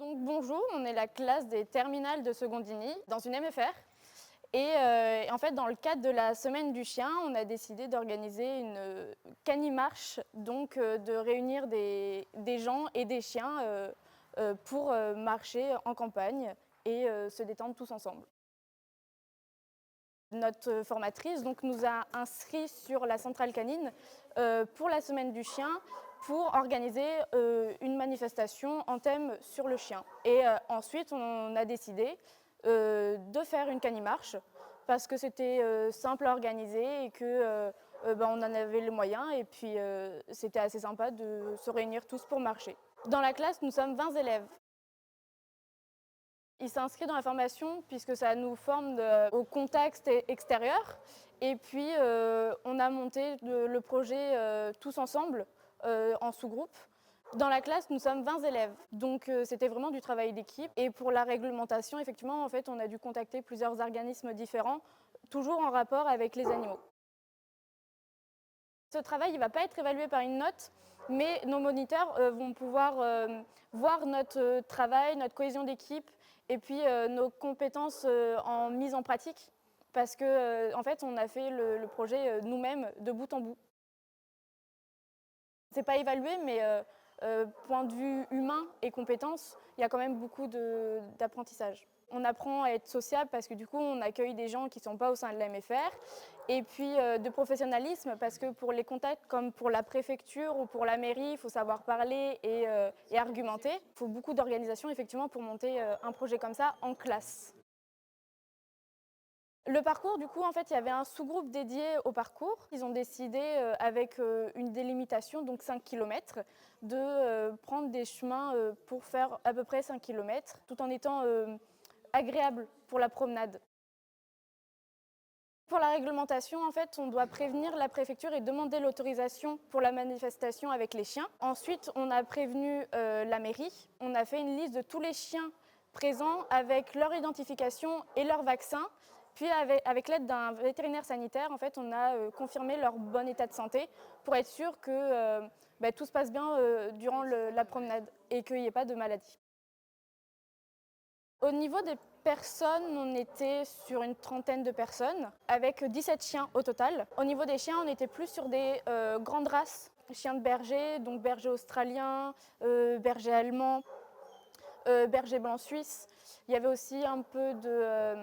Donc bonjour, on est la classe des terminales de Secondini dans une MFR. En fait, dans le cadre de la semaine du chien, on a décidé d'organiser une canimarche, donc de réunir des gens et des chiens pour marcher en campagne et se détendre tous ensemble. Notre formatrice donc, nous a inscrits sur la centrale canine pour la semaine du chien pour organiser une manifestation en thème sur le chien. Ensuite, on a décidé de faire une canimarche parce que c'était simple à organiser et que on en avait les moyens et puis c'était assez sympa de se réunir tous pour marcher. Dans la classe, nous sommes 20 élèves. Il s'inscrit dans la formation puisque ça nous forme au contexte extérieur. Et puis, on a monté le projet tous ensemble, en sous-groupe. Dans la classe, nous sommes 20 élèves. Donc, c'était vraiment du travail d'équipe. Et pour la réglementation, effectivement, en fait, on a dû contacter plusieurs organismes différents, toujours en rapport avec les animaux. Ce travail ne va pas être évalué par une note, mais nos moniteurs vont pouvoir voir notre travail, notre cohésion d'équipe et puis nos compétences en mise en pratique. Parce que en fait, on a fait le projet nous-mêmes de bout en bout. C'est pas évalué, mais point de vue humain et compétences, il y a quand même beaucoup d'apprentissage. On apprend à être sociable parce que du coup, on accueille des gens qui ne sont pas au sein de la MFR. Et puis de professionnalisme parce que pour les contacts comme pour la préfecture ou pour la mairie, il faut savoir parler et argumenter. Il faut beaucoup d'organisation effectivement pour monter un projet comme ça en classe. Le parcours, du coup, en fait, il y avait un sous-groupe dédié au parcours. Ils ont décidé, avec une délimitation, donc 5 km, de prendre des chemins pour faire à peu près 5 km, tout en étant agréable pour la promenade. Pour la réglementation, en fait, on doit prévenir la préfecture et demander l'autorisation pour la manifestation avec les chiens. Ensuite, on a prévenu la mairie. On a fait une liste de tous les chiens présents avec leur identification et leur vaccin. Puis avec l'aide d'un vétérinaire sanitaire, en fait, on a confirmé leur bon état de santé pour être sûr que tout se passe bien durant la promenade et qu'il n'y ait pas de maladie. Au niveau des personnes, on était sur une trentaine de personnes, avec 17 chiens au total. Au niveau des chiens, on était plus sur des grandes races, chiens de berger, donc berger australien, berger allemand, berger blanc suisse. Il y avait aussi un peu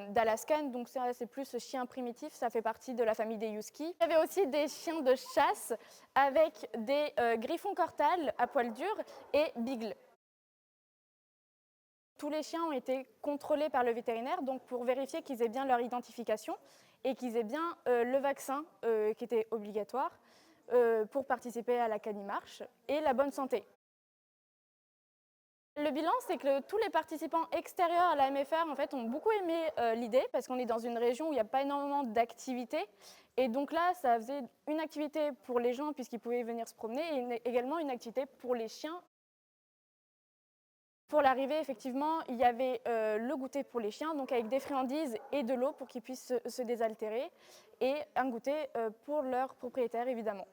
d'Alaskan, donc ça c'est plus chien primitif, ça fait partie de la famille des Husky. Il y avait aussi des chiens de chasse avec des griffons cortales à poil dur et beagle. Tous les chiens ont été contrôlés par le vétérinaire donc pour vérifier qu'ils aient bien leur identification et qu'ils aient bien le vaccin qui était obligatoire pour participer à la canimarche et la bonne santé. Le bilan, c'est que tous les participants extérieurs à la MFR en fait, ont beaucoup aimé l'idée parce qu'on est dans une région où il n'y a pas énormément d'activités. Et donc là, ça faisait une activité pour les gens puisqu'ils pouvaient venir se promener et également une activité pour les chiens. Pour l'arrivée, effectivement, il y avait le goûter pour les chiens, donc avec des friandises et de l'eau pour qu'ils puissent se désaltérer, et un goûter pour leurs propriétaires, évidemment.